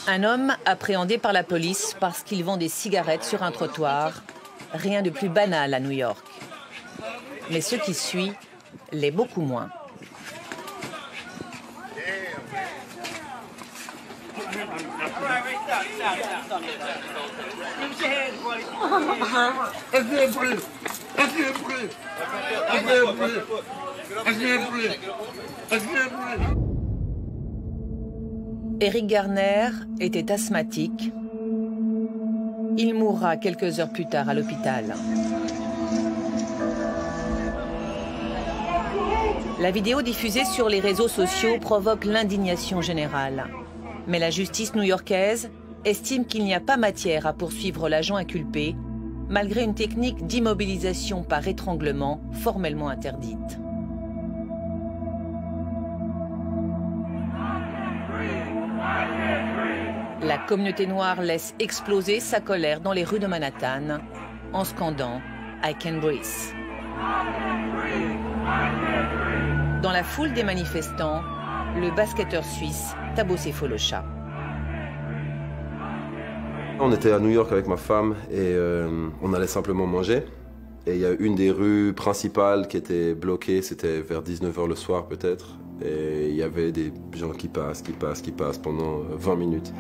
Un homme appréhendé par la police parce qu'il vend des cigarettes sur un trottoir. Rien de plus banal à New York. Mais ce qui suit l'est beaucoup moins. Eric Garner était asthmatique. Il mourra quelques heures plus tard à l'hôpital. La vidéo diffusée sur les réseaux sociaux provoque l'indignation générale. Mais la justice new-yorkaise estime qu'il n'y a pas matière à poursuivre l'agent inculpé, malgré une technique d'immobilisation par étranglement formellement interdite. La communauté noire laisse exploser sa colère dans les rues de Manhattan en scandant « I can breathe ». Dans la foule des manifestants, le basketteur suisse Thabo Sefolosha. On était à New York avec ma femme et on allait simplement manger. Et il y a une des rues principales qui était bloquée, c'était vers 19 h le soir peut-être. Et il y avait des gens qui passent pendant 20 minutes.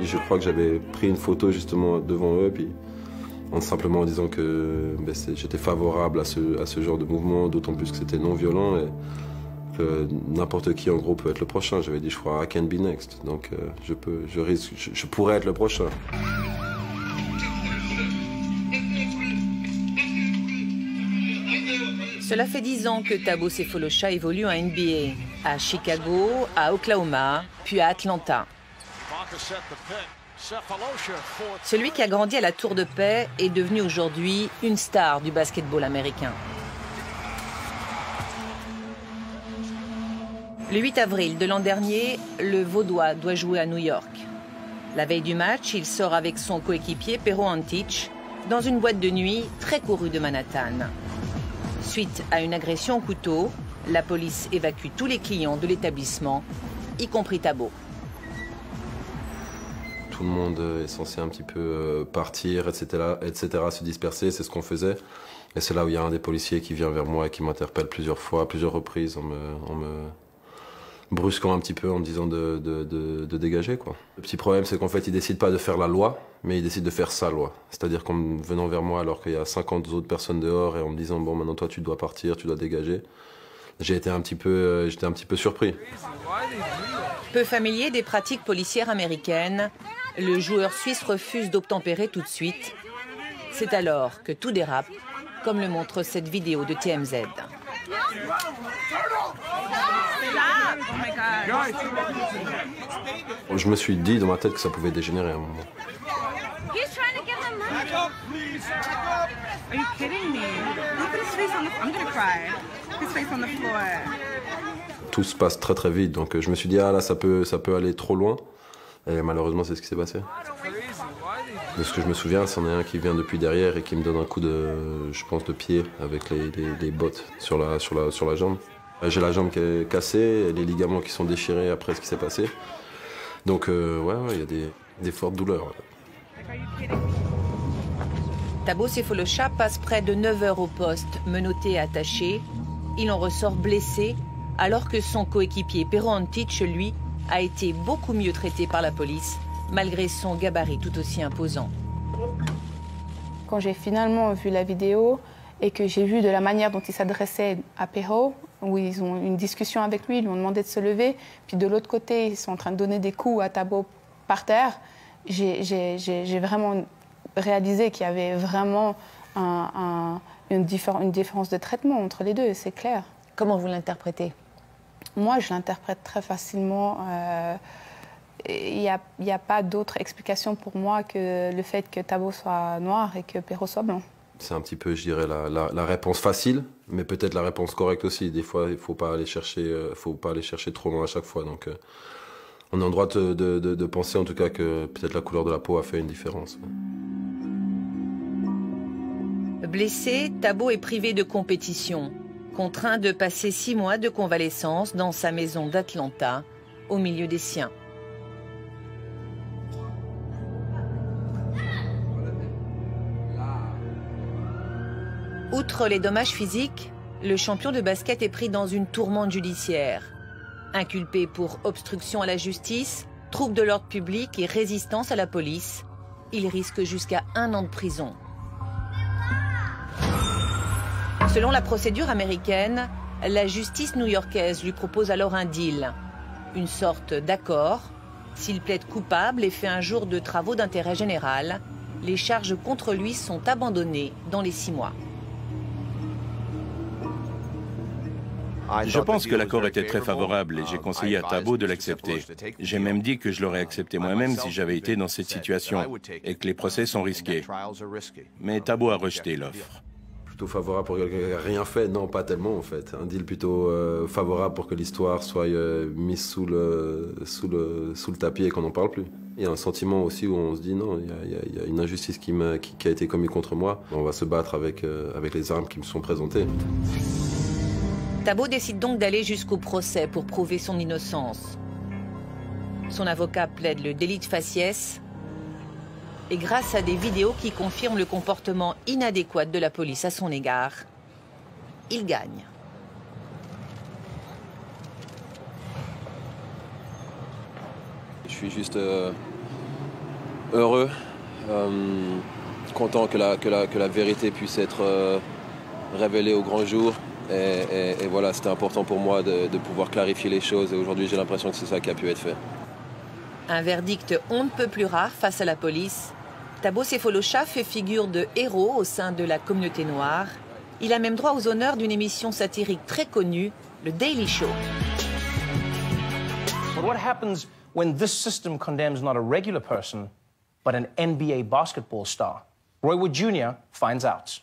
Je crois que j'avais pris une photo justement devant eux, puis simplement en disant que j'étais favorable à ce genre de mouvement, d'autant plus que c'était non violent et que n'importe qui en gros peut être le prochain. J'avais dit, je crois, I can be next, donc je pourrais être le prochain. Cela fait 10 ans que Thabo Sefolosha évolue en NBA, à Chicago, à Oklahoma, puis à Atlanta. Celui qui a grandi à la Tour de Paix est devenu aujourd'hui une star du basketball américain. Le 8 avril de l'an dernier, le Vaudois doit jouer à New York. La veille du match, il sort avec son coéquipier Pero Antic dans une boîte de nuit très courue de Manhattan. Suite à une agression au couteau, la police évacue tous les clients de l'établissement, y compris Thabo. Tout le monde est censé un petit peu partir, etc., se disperser, c'est ce qu'on faisait. Et c'est là où il y a un des policiers qui vient vers moi et qui m'interpelle plusieurs fois, à plusieurs reprises, en me brusquant un petit peu, en me disant de dégager, quoi. Le petit problème, c'est qu'en fait, il décide pas de faire la loi, mais il décide de faire sa loi. C'est-à-dire qu'en venant vers moi, alors qu'il y a 50 autres personnes dehors, et en me disant, bon, maintenant, toi, tu dois partir, tu dois dégager, j'étais un petit peu surpris. Peu familier des pratiques policières américaines, le joueur suisse refuse d'obtempérer tout de suite. C'est alors que tout dérape, comme le montre cette vidéo de TMZ. Je me suis dit dans ma tête que ça pouvait dégénérer à un moment. Tout se passe très très vite, donc je me suis dit ah là ça peut aller trop loin. Et malheureusement c'est ce qui s'est passé. De ce que je me souviens, c'en est un qui vient depuis derrière et qui me donne un coup de, je pense, de pied avec les bottes sur la jambe. J'ai la jambe qui est cassée et les ligaments qui sont déchirés après ce qui s'est passé. Donc ouais, il y a des fortes douleurs. Thabo Sefolosha passe près de 9 heures au poste, menotté et attaché. Il en ressort blessé, alors que son coéquipier Pero Antic, lui, a été beaucoup mieux traité par la police, malgré son gabarit tout aussi imposant. Quand j'ai finalement vu la vidéo et que j'ai vu de la manière dont il s'adressait à Pero, où ils ont une discussion avec lui, ils lui ont demandé de se lever, puis de l'autre côté, ils sont en train de donner des coups à Thabo par terre, j'ai vraiment réalisé qu'il y avait vraiment une différence de traitement entre les deux, c'est clair. Comment vous l'interprétez? Moi, je l'interprète très facilement. Il n'y a pas d'autre explication pour moi que le fait que Thabo soit noir et que Pero soit blanc. C'est un petit peu, je dirais, la réponse facile, mais peut-être la réponse correcte aussi. Des fois, il ne faut pas aller chercher trop loin à chaque fois. Donc, On est en droit de penser en tout cas que peut-être la couleur de la peau a fait une différence. Blessé, Thabo est privé de compétition, contraint de passer 6 mois de convalescence dans sa maison d'Atlanta, au milieu des siens. Outre les dommages physiques, le champion de basket est pris dans une tourmente judiciaire. Inculpé pour obstruction à la justice, trouble de l'ordre public et résistance à la police, il risque jusqu'à 1 an de prison. Selon la procédure américaine, la justice new-yorkaise lui propose alors un deal, une sorte d'accord. S'il plaide coupable et fait un jour de travaux d'intérêt général, les charges contre lui sont abandonnées dans les 6 mois. Je pense que l'accord était très favorable et j'ai conseillé à Thabo de l'accepter. J'ai même dit que je l'aurais accepté moi-même si j'avais été dans cette situation et que les procès sont risqués. Mais Thabo a rejeté l'offre. Plutôt favorable pour quelqu'un qui n'a rien fait? Non, pas tellement en fait. Un deal plutôt favorable pour que l'histoire soit mise sous le tapis et qu'on n'en parle plus. Il y a un sentiment aussi où on se dit non, il y a une injustice qui a été commise contre moi. On va se battre avec les armes qui me sont présentées. Thabo décide donc d'aller jusqu'au procès pour prouver son innocence. Son avocat plaide le délit de faciès et grâce à des vidéos qui confirment le comportement inadéquat de la police à son égard, il gagne. Je suis juste heureux, content que la vérité puisse être révélée au grand jour. Et voilà, c'était important pour moi de pouvoir clarifier les choses. Et aujourd'hui, j'ai l'impression que c'est ça qui a pu être fait. Un verdict on ne peut plus rare face à la police. Thabo Sefolosha fait figure de héros au sein de la communauté noire. Il a même droit aux honneurs d'une émission satirique très connue, le Daily Show. But what happens when this system condemns not a regular person, but an NBA basketball star? Roy Wood Jr. finds out.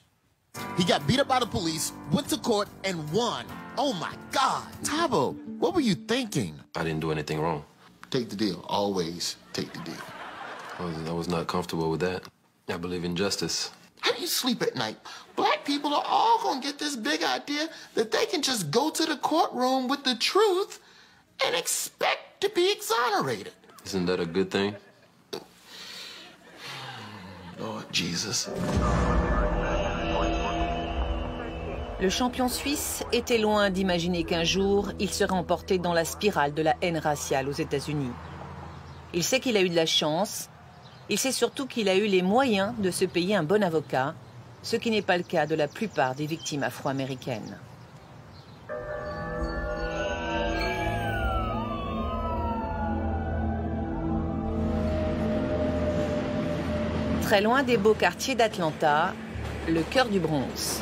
He got beat up by the police, went to court, and won. Oh my God. Thabo, what were you thinking? I didn't do anything wrong. Take the deal. Always take the deal. I was not comfortable with that. I believe in justice. How do you sleep at night? Black people are all gonna get this big idea that they can just go to the courtroom with the truth and expect to be exonerated. Isn't that a good thing? Lord Jesus. Le champion suisse était loin d'imaginer qu'un jour, il serait emporté dans la spirale de la haine raciale aux États-Unis. Il sait qu'il a eu de la chance. Il sait surtout qu'il a eu les moyens de se payer un bon avocat, ce qui n'est pas le cas de la plupart des victimes afro-américaines. Très loin des beaux quartiers d'Atlanta, le cœur du Bronx.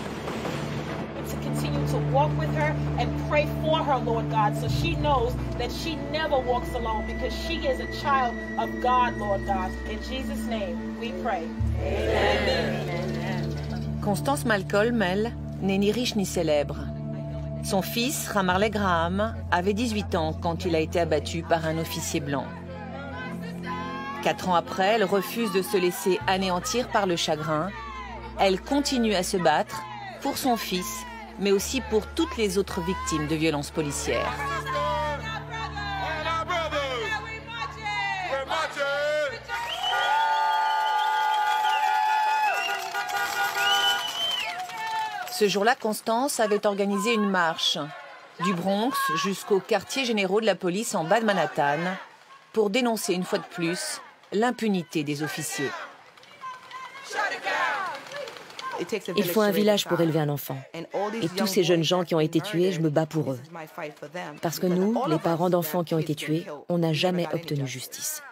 To walk with her and pray for her, Lord God, so she knows that she never walks alone because she is a child of God, Lord God. In Jesus' name, we pray. Amen. Constance Malcolm, elle, n'est ni riche ni célèbre. Son fils, Ramarley Graham, avait 18 ans quand il a été abattu par un officier blanc. 4 ans après, elle refuse de se laisser anéantir par le chagrin. Elle continue à se battre pour son fils, mais aussi pour toutes les autres victimes de violences policières. Ce jour-là, Constance avait organisé une marche du Bronx jusqu'aux quartiers généraux de la police en bas de Manhattan pour dénoncer une fois de plus l'impunité des officiers. Il faut un village pour élever un enfant. Et tous ces jeunes gens qui ont été tués, je me bats pour eux. Parce que nous, les parents d'enfants qui ont été tués, on n'a jamais obtenu justice.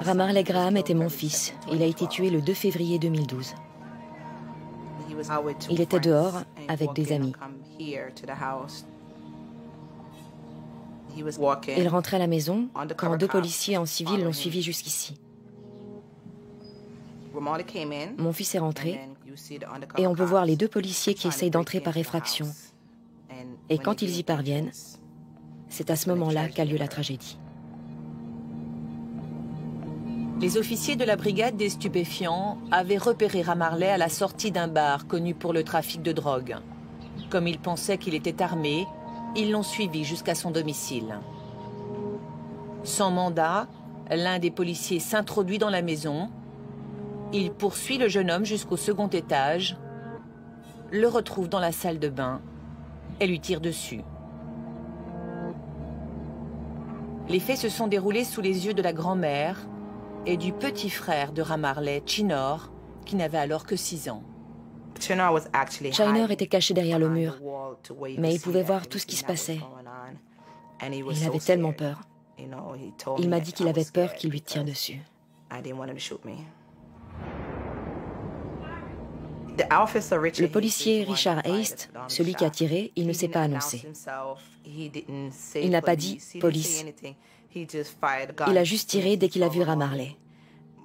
Ramarley Graham était mon fils. Il a été tué le 2 février 2012. Il était dehors avec des amis. Il rentrait à la maison quand 2 policiers en civil l'ont suivi jusqu'ici. Mon fils est rentré et on peut voir les deux policiers qui essayent d'entrer par effraction. Et quand ils y parviennent, c'est à ce moment-là qu'a lieu la tragédie. Les officiers de la brigade des stupéfiants avaient repéré Ramarley à la sortie d'un bar connu pour le trafic de drogue. Comme ils pensaient qu'il était armé, ils l'ont suivi jusqu'à son domicile. Sans mandat, l'un des policiers s'introduit dans la maison. Il poursuit le jeune homme jusqu'au second étage, le retrouve dans la salle de bain et lui tire dessus. Les faits se sont déroulés sous les yeux de la grand-mère et du petit frère de Ramarley, Chinor, qui n'avait alors que 6 ans. Chinor était caché derrière le mur, mais il pouvait voir tout ce qui se passait. Il avait tellement peur. Il m'a dit qu'il avait peur qu'il lui tire dessus. Le policier Richard Haste, celui qui a tiré, il ne s'est pas annoncé. Il n'a pas dit « police ». Il a juste tiré dès qu'il a vu Ramarley.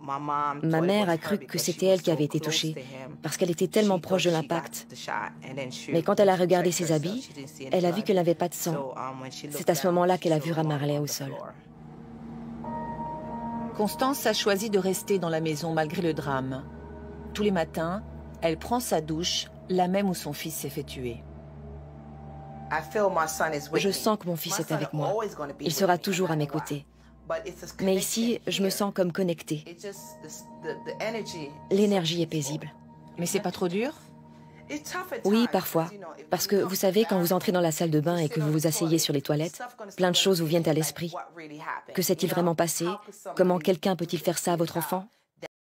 Ma mère a cru que c'était elle qui avait été touchée, parce qu'elle était tellement proche de l'impact. Mais quand elle a regardé ses habits, elle a vu qu'elle n'avait pas de sang. C'est à ce moment-là qu'elle a vu Ramarley au sol. Constance a choisi de rester dans la maison malgré le drame. Tous les matins, elle prend sa douche, la même où son fils s'est fait tuer. Je sens que mon fils est avec moi. Il sera toujours à mes côtés. Mais ici, je me sens comme connectée. L'énergie est paisible. Mais c'est pas trop dur? Oui, parfois. Parce que vous savez, quand vous entrez dans la salle de bain et que vous vous asseyez sur les toilettes, plein de choses vous viennent à l'esprit. Que s'est-il vraiment passé? Comment quelqu'un peut-il faire ça à votre enfant?